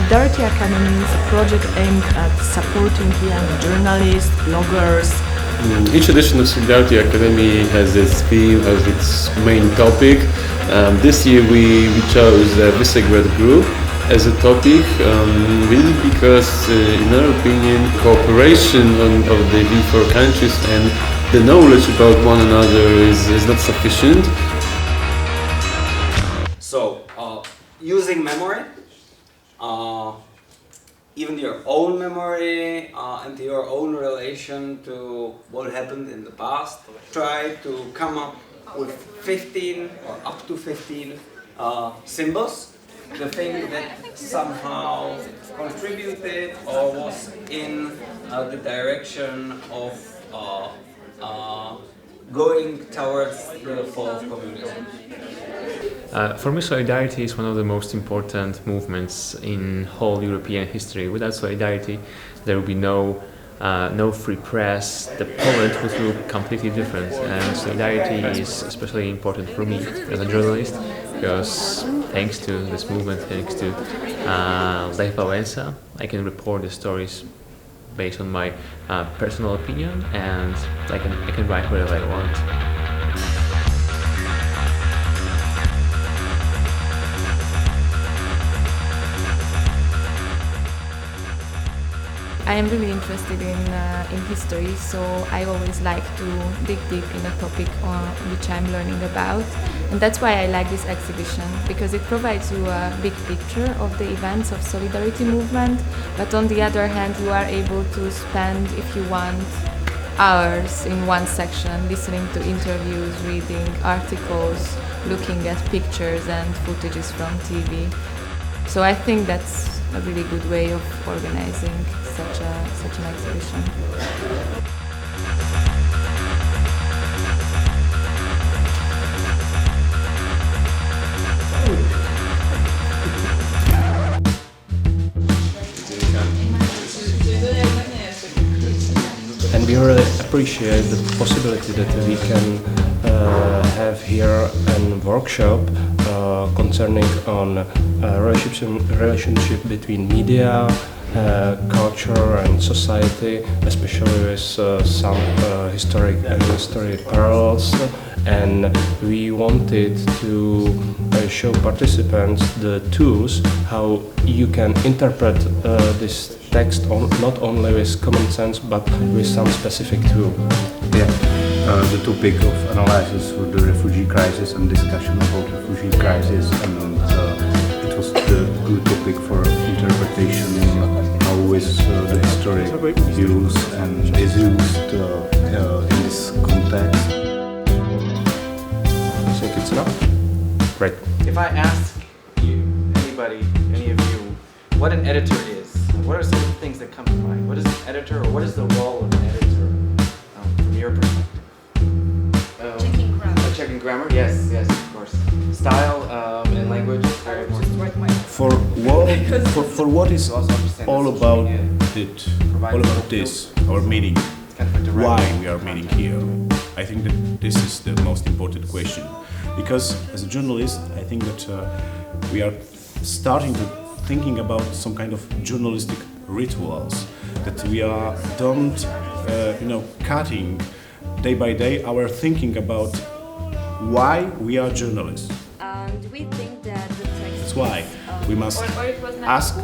Solidarity Academy is a project aimed at supporting young journalists, bloggers. Each edition of Solidarity Academy has its theme as its main topic. This year we chose the Visegrád group as a topic, really because, in our opinion, cooperation of the V4 countries and the knowledge about one another is not sufficient. So, using memory, even your own memory and your own relation to what happened in the past, try to come up with 15 or up to 15 symbols. The thing that somehow contributed or was in the direction of going towards the fall of communism. For me, solidarity is one of the most important movements in whole European history. Without solidarity, there will be no free press. The Poland would look completely different. And solidarity is especially important for me as a journalist, because thanks to this movement, thanks to Lech Wałęsa, I can report the stories based on my personal opinion, and I can write whatever I want. I am really interested in history, so I always like to dig deep in a topic which I'm learning about. And that's why I like this exhibition, because it provides you a big picture of the events of Solidarity movement, but on the other hand you are able to spend, if you want, hours in one section, listening to interviews, reading articles, looking at pictures and footages from TV. So I think that's a really good way of organizing such an exhibition. And we really appreciate the possibility that we can have here a workshop concerning on relationship between media, culture and society, especially with some historic parallels. And we wanted to show participants the tools how you can interpret this text not only with common sense but with some specific tool. Yeah, the topic of analysis for the refugee crisis and discussion about refugee crisis, and it was the good topic for interpretation how is the historic use and is used in this context. I think it's enough. Great. If I ask you, any of you, what an editor is, what are some of the things that come to mind? What is an editor, or what is the role of an editor from your perspective? Checking grammar. Checking grammar, yes, of course. Style and language is very important. For what is all about this, our meeting, why we are meeting here? I think that this is the most important question, because as a journalist, I think that we are starting to thinking about some kind of journalistic rituals, that we are cutting day by day our thinking about why we are journalists. And we think that the text That's why we must ask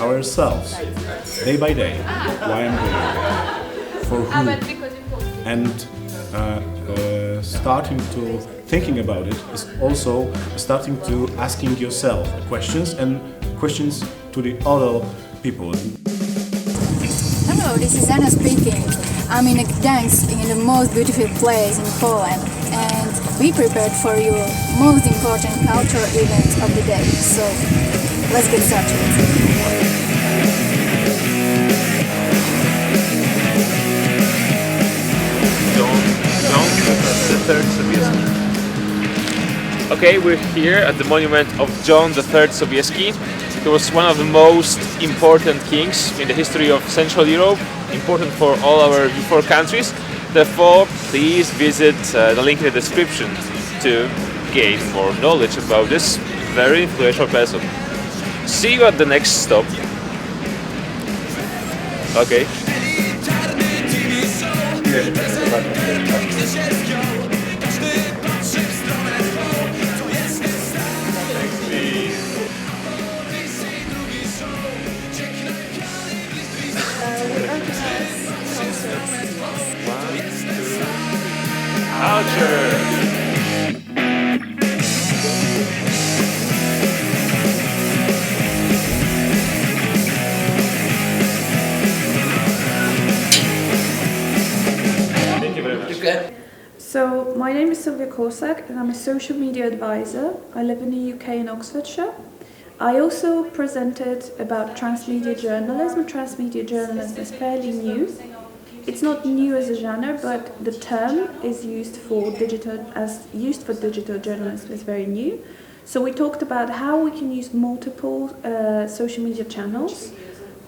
ourselves day by day why I'm doing it, for who, and starting to thinking about it is also starting to asking yourself questions and questions to the other people. Hello, this is Anna speaking. I'm in Gdańsk, in the most beautiful place in Poland, and we prepared for you most important cultural event of the day. So let's get started. John the III Sobieski. Okay, we're here at the monument of John III Sobieski. He was one of the most important kings in the history of Central Europe, important for all our V4 countries. Therefore, please visit the link in the description to gain more knowledge about this very influential person. See you at the next stop. Okay. Culture. Thank you very much. So, my name is Sylvia Korsak and I'm a social media advisor. I live in the UK in Oxfordshire. I also presented about transmedia journalism. Transmedia journalism is fairly new. It's not new as a genre, but the term is used for digital journalism is very new. So we talked about how we can use multiple social media channels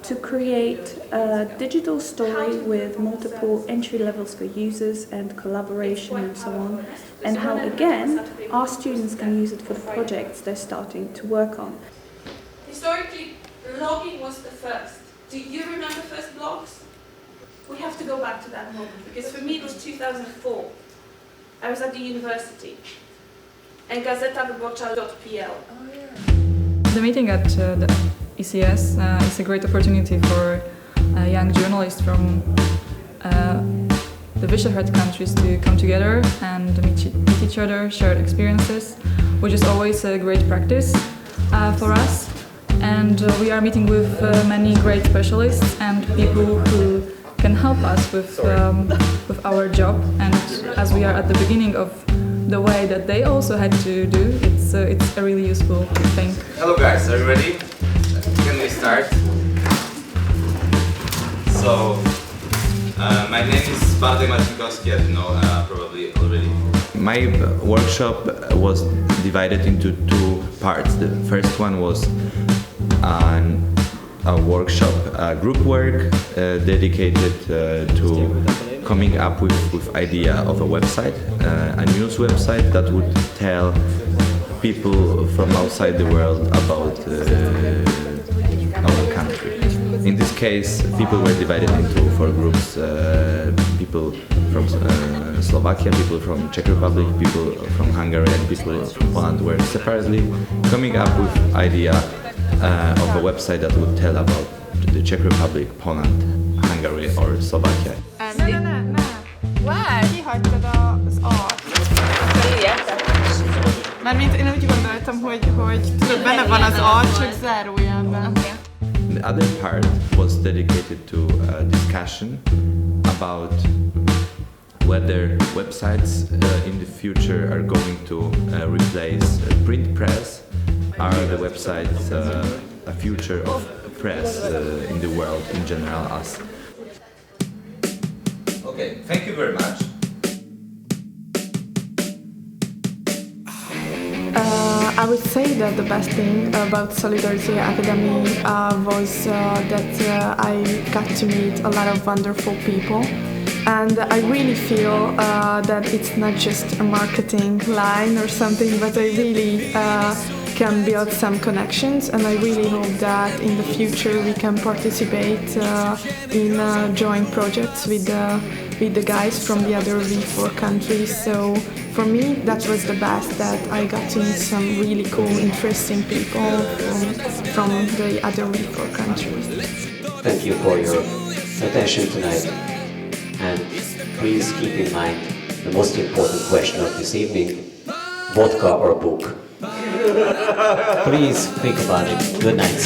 to create a digital story with multiple entry levels for users and collaboration and so on, and how again our students can use it for the projects they're starting to work on. Historically, blogging was the first. Do you remember first blogs? We have to go back to that moment, because for me it was 2004. I was at the university, and gazetawyborcza.pl. The meeting at the ECS is a great opportunity for young journalists from the Visegrád countries to come together and meet each other, share experiences, which is always a great practice for us. And we are meeting with many great specialists and people who can help us with our job. And as we are at the beginning of the way that they also had to do, it's a really useful thing. Hello guys, are you ready? Can we start? So, my name is Bartek Marcinkowski, as you know probably already. My workshop was divided into two parts. The first one was a workshop, group work dedicated to coming up with idea of a website, a news website that would tell people from outside the world about our country. In this case, people were divided into four groups: people from Slovakia, people from Czech Republic, people from Hungary, and people from Poland were separately coming up with idea of a website that would tell about the Czech Republic, Poland, Hungary or Slovakia. Why? Kihagytad az art. Mármint én úgy gondoltam, hogy tudod, benne van az art, csak zárójelben. The other part was dedicated to a discussion about whether websites in the future are going to replace print press. Are the websites a future of press in the world in general? Okay, thank you very much. I would say that the best thing about Solidarity Academy was that I got to meet a lot of wonderful people, and I really feel that it's not just a marketing line or something, but I really can build some connections, and I really hope that in the future we can participate in joint projects with the guys from the other V4 countries. So for me that was the best, that I got to meet some really cool, interesting people from the other V4 countries. Thank you for your attention tonight, and please keep in mind the most important question of this evening: vodka or book? Please think about it. Good night.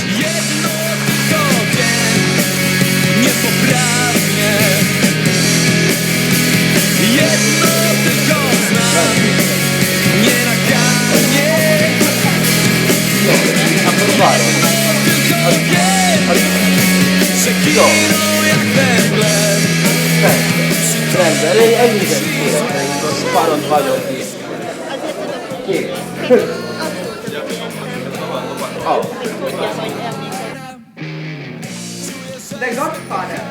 The Godfather.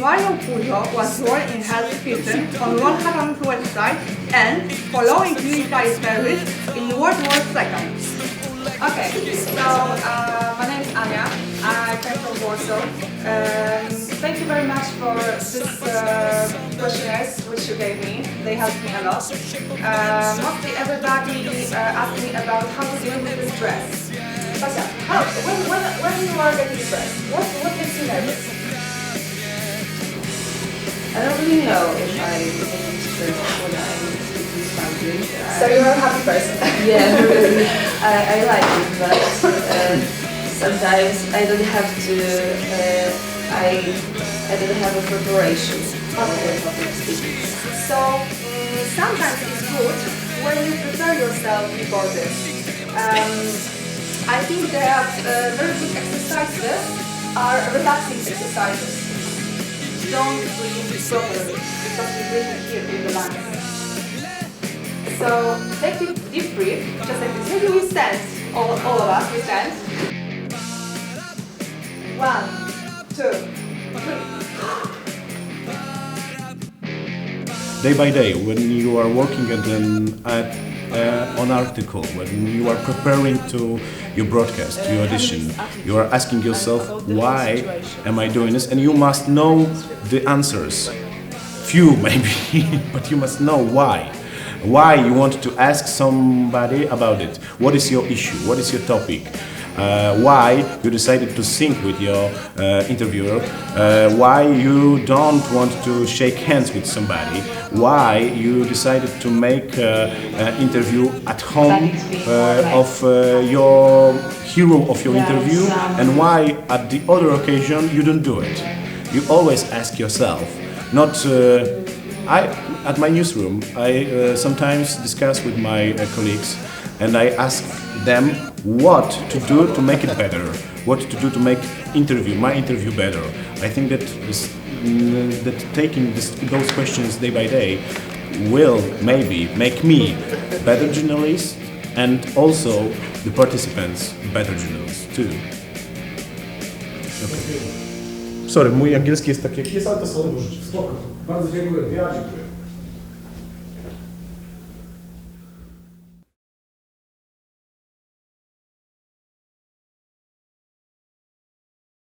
Ryan Puzo was born in Hell's Kitchen on Ron Hutton's website and following military service in World War II. Okay, so my name is Anya. I came from Warsaw. Thank very much for these questionnaires which you gave me. They helped me a lot. Mostly everybody asked me about how to deal with the stress. Basia, when you are getting stressed, what makes you nervous? I don't really know if I get stressed when I'm doing something. So you're a happy person? Yeah, really. I like it, but sometimes I don't have to. I don't have a preparation for the public speaking. So sometimes it's good when you prepare yourself before this. I think that very good exercises are relaxing exercises. Don't breathe properly because you breathe here in the lungs. So take a deep breath, just like this. Maybe we stand, all of us, we stand. 1, 2, 3. Day by day, when you are working at an article, when you are preparing to your broadcast, your audition, you are asking yourself, why am I doing this? And you must know the answers. Few maybe, but you must know why. Why you want to ask somebody about it. What is your issue? What is your topic? Why you decided to sync with your interviewer, why you don't want to shake hands with somebody, why you decided to make an interview at home of your hero of your interview, and why at the other occasion you don't do it. You always ask yourself, not at my newsroom, I sometimes discuss with my colleagues and I ask them what to do to make it better, what to do to make my interview better. I think that taking those questions day by day will maybe make me a better journalist and also the participants better journalists too. Okay. Sorry, mój angielski jest taki jak jest, ale to sobie użyć. Spoko. Bardzo dziękuję. Ja dziękuję.